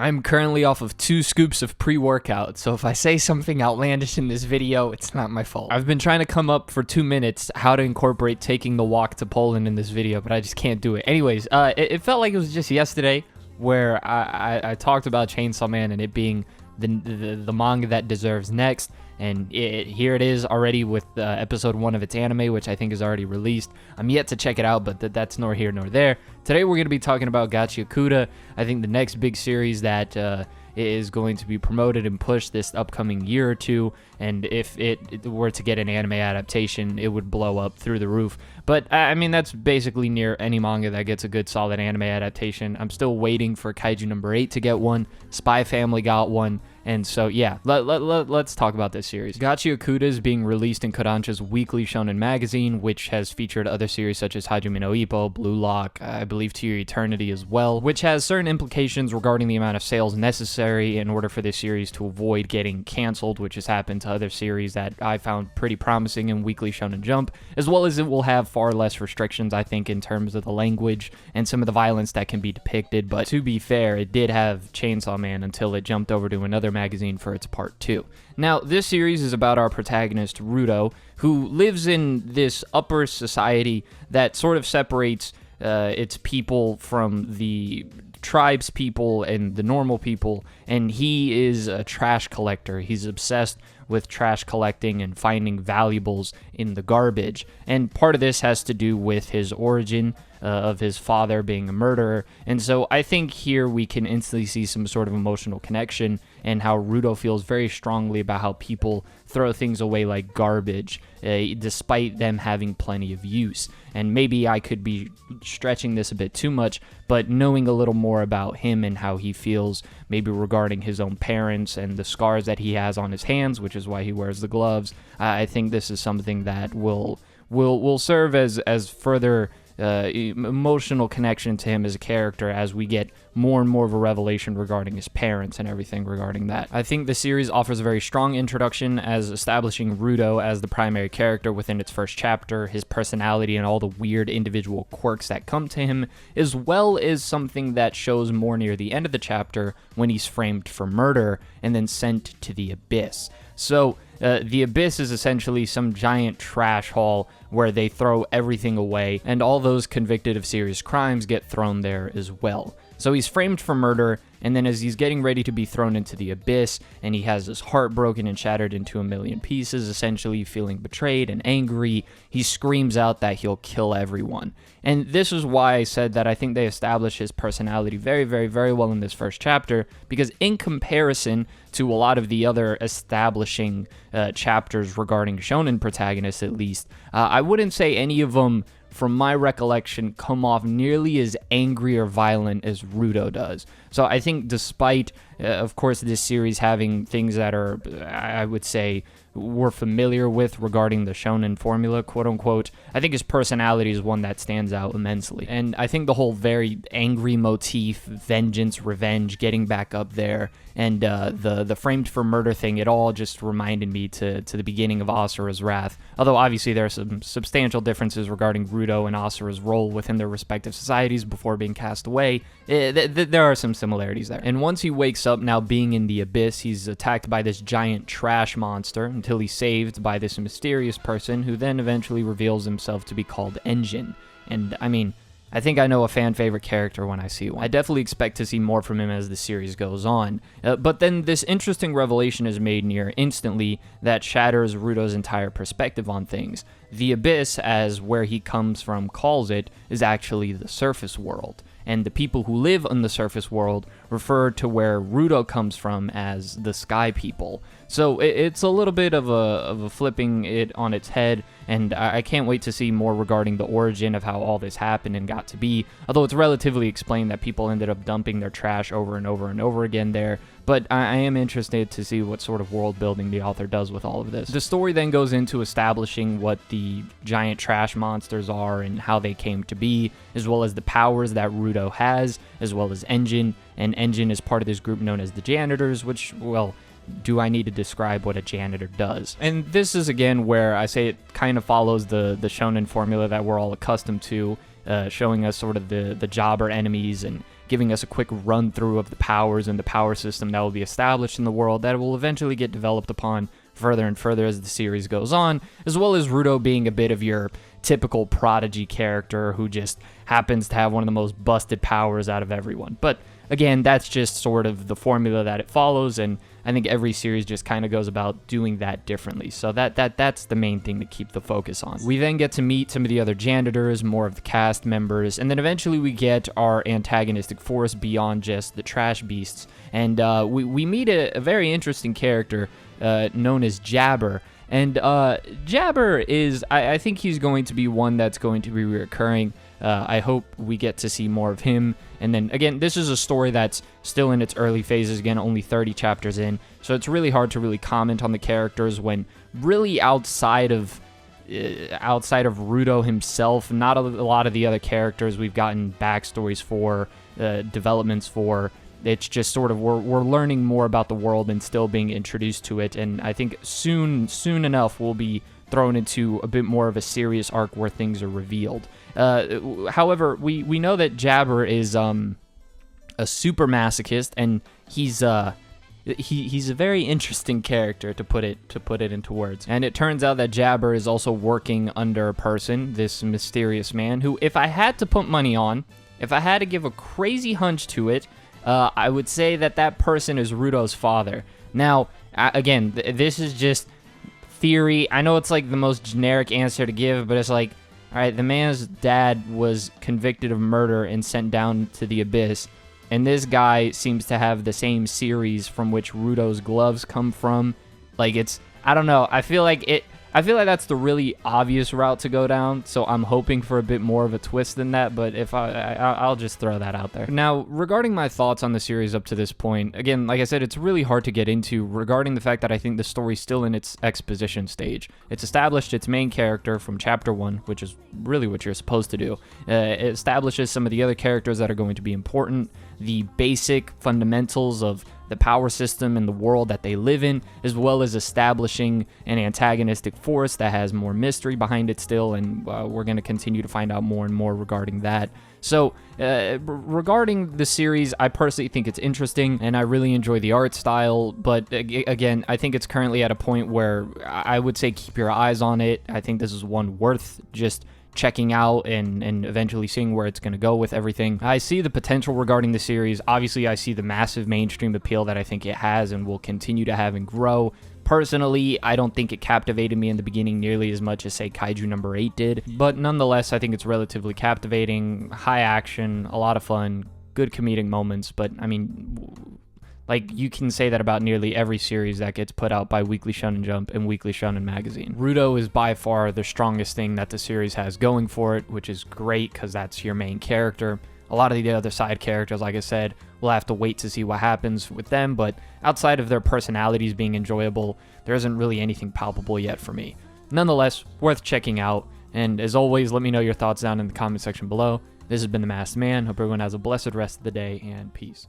I'm currently off of 2 scoops of pre-workout, so if I say something outlandish in this video, it's not my fault. I've been trying to come up for 2 minutes how to incorporate taking the walk to Poland in this video, but I just can't do it. Anyways, it felt like it was just yesterday where I talked about Chainsaw Man and it being the manga that deserves next, and here it is already with episode 1 of its anime, which I think is already released. I'm yet to check it out, but that's nor here nor there. Today we're going to be talking about Gachiakuda, I think the next big series that is going to be promoted and pushed this upcoming year or two, and if it were to get an anime adaptation, it would blow up through the roof. But I mean, that's basically near any manga that gets a good solid anime adaptation. I'm still waiting for Kaiju number 8 to get one. Spy Family got one. And so, yeah, let's talk about this series. Gachiakuda is being released in Kodansha's weekly shonen magazine, which has featured other series such as Hajime no Ippo, Blue Lock, I believe To Your Eternity as well, which has certain implications regarding the amount of sales necessary in order for this series to avoid getting canceled, which has happened to other series that I found pretty promising in Weekly Shonen Jump, as well as it will have far less restrictions, I think, in terms of the language and some of the violence that can be depicted. But to be fair, it did have Chainsaw Man until it jumped over to another magazine for its part 2. Now, this series is about our protagonist, Rudo, who lives in this upper society that sort of separates its people from the tribes people and the normal people, and he is a trash collector. He's obsessed with trash collecting and finding valuables in the garbage, and part of this has to do with his origin of his father being a murderer. And so I think here we can instantly see some sort of emotional connection and how Rudo feels very strongly about how people throw things away like garbage, despite them having plenty of use. And maybe I could be stretching this a bit too much, but knowing a little more about him and how he feels maybe regarding his own parents and the scars that he has on his hands, which is why he wears the gloves, I think this is something that will serve as further emotional connection to him as a character as we get more and more of a revelation regarding his parents and everything regarding that. I think the series offers a very strong introduction as establishing Rudo as the primary character within its first chapter, his personality and all the weird individual quirks that come to him, as well as something that shows more near the end of the chapter when he's framed for murder and then sent to the Abyss. So the Abyss is essentially some giant trash haul where they throw everything away, and all those convicted of serious crimes get thrown there as well. So he's framed for murder, and then as he's getting ready to be thrown into the Abyss, and he has his heart broken and shattered into a million pieces, essentially feeling betrayed and angry, he screams out that he'll kill everyone. And this is why I said that I think they establish his personality very, very, very well in this first chapter, because in comparison to a lot of the other establishing chapters regarding shonen protagonists, at least, I wouldn't say any of them, from my recollection, come off nearly as angry or violent as Rudo does. So I think despite, of course, this series having things that are, I would say, we're familiar with regarding the shonen formula, quote-unquote, I think his personality is one that stands out immensely. And I think the whole very angry motif, vengeance, revenge, getting back up there, and the framed for murder thing, it all just reminded me to the beginning of Asura's Wrath. Although obviously there are some substantial differences regarding Rudo and Asura's role within their respective societies before being cast away, there are some similarities there. And once he wakes up now being in the Abyss, he's attacked by this giant trash monster until he's saved by this mysterious person who then eventually reveals himself to be called Engine. And I mean, I think I know a fan favorite character when I see one. I definitely expect to see more from him as the series goes on. But then this interesting revelation is made near instantly that shatters Rudo's entire perspective on things. The Abyss, as where he comes from calls it, is actually the surface world. And the people who live on the surface world refer to where Rudo comes from as the Sky People. So it's a little bit of a flipping it on its head, and I can't wait to see more regarding the origin of how all this happened and got to be, although it's relatively explained that people ended up dumping their trash over and over and over again there. But I am interested to see what sort of world building the author does with all of this. The story then goes into establishing what the giant trash monsters are and how they came to be, as well as the powers that Rudo has, as well as Engine. And Engine is part of this group known as the Janitors, which, well, do I need to describe what a janitor does? And this is, again, where I say it kind of follows the shonen formula that we're all accustomed to, showing us sort of the jobber enemies and giving us a quick run through of the powers and the power system that will be established in the world that will eventually get developed upon further and further as the series goes on, as well as Rudo being a bit of your typical prodigy character who just happens to have one of the most busted powers out of everyone. But again, that's just sort of the formula that it follows, and I think every series just kind of goes about doing that differently. So that's the main thing to keep the focus on. We then get to meet some of the other janitors, more of the cast members, and then eventually we get our antagonistic force beyond just the trash beasts. And we meet a very interesting character known as Jabber. And Jabber is, I think he's going to be one that's going to be recurring. I hope we get to see more of him. And then, again, this is a story that's still in its early phases. Again, only 30 chapters in. So it's really hard to really comment on the characters when really outside of Rudo himself, not a lot of the other characters we've gotten backstories for, developments for. It's just sort of we're learning more about the world and still being introduced to it. And I think soon enough we'll be thrown into a bit more of a serious arc where things are revealed. However, we know that Jabber is a super masochist, and he's a very interesting character, to put it into words. And it turns out that Jabber is also working under a person, this mysterious man, who, if I had to put money on, if I had to give a crazy hunch to it, I would say that person is Rudo's father. Now, again, this is just theory. I know it's like the most generic answer to give, but it's like, all right, the man's dad was convicted of murder and sent down to the abyss, and this guy seems to have the same series from which Rudo's gloves come from. Like, I don't know. I feel like that's the really obvious route to go down, so I'm hoping for a bit more of a twist than that, but if I'll just throw that out there. Now, regarding my thoughts on the series up to this point, again, like I said, it's really hard to get into regarding the fact that I think the story's still in its exposition stage. It's established its main character from chapter 1, which is really what you're supposed to do. It establishes some of the other characters that are going to be important, the basic fundamentals of the power system and the world that they live in, as well as establishing an antagonistic force that has more mystery behind it still, and we're going to continue to find out more and more regarding that. So, regarding the series, I personally think it's interesting, and I really enjoy the art style, but again, I think it's currently at a point where I would say keep your eyes on it. I think this is one worth just checking out and eventually seeing where it's going to go with everything. I see the potential regarding the series. Obviously, I see the massive mainstream appeal that I think it has and will continue to have and grow. Personally, I don't think it captivated me in the beginning nearly as much as, say, Kaiju number 8 did, but nonetheless, I think it's relatively captivating, high action, a lot of fun, good comedic moments, but I mean, like, you can say that about nearly every series that gets put out by Weekly Shonen Jump and Weekly Shonen Magazine. Rudo is by far the strongest thing that the series has going for it, which is great because that's your main character. A lot of the other side characters, like I said, we'll have to wait to see what happens with them, but outside of their personalities being enjoyable, there isn't really anything palpable yet for me. Nonetheless, worth checking out, and as always, let me know your thoughts down in the comment section below. This has been The Masked Man. Hope everyone has a blessed rest of the day, and peace.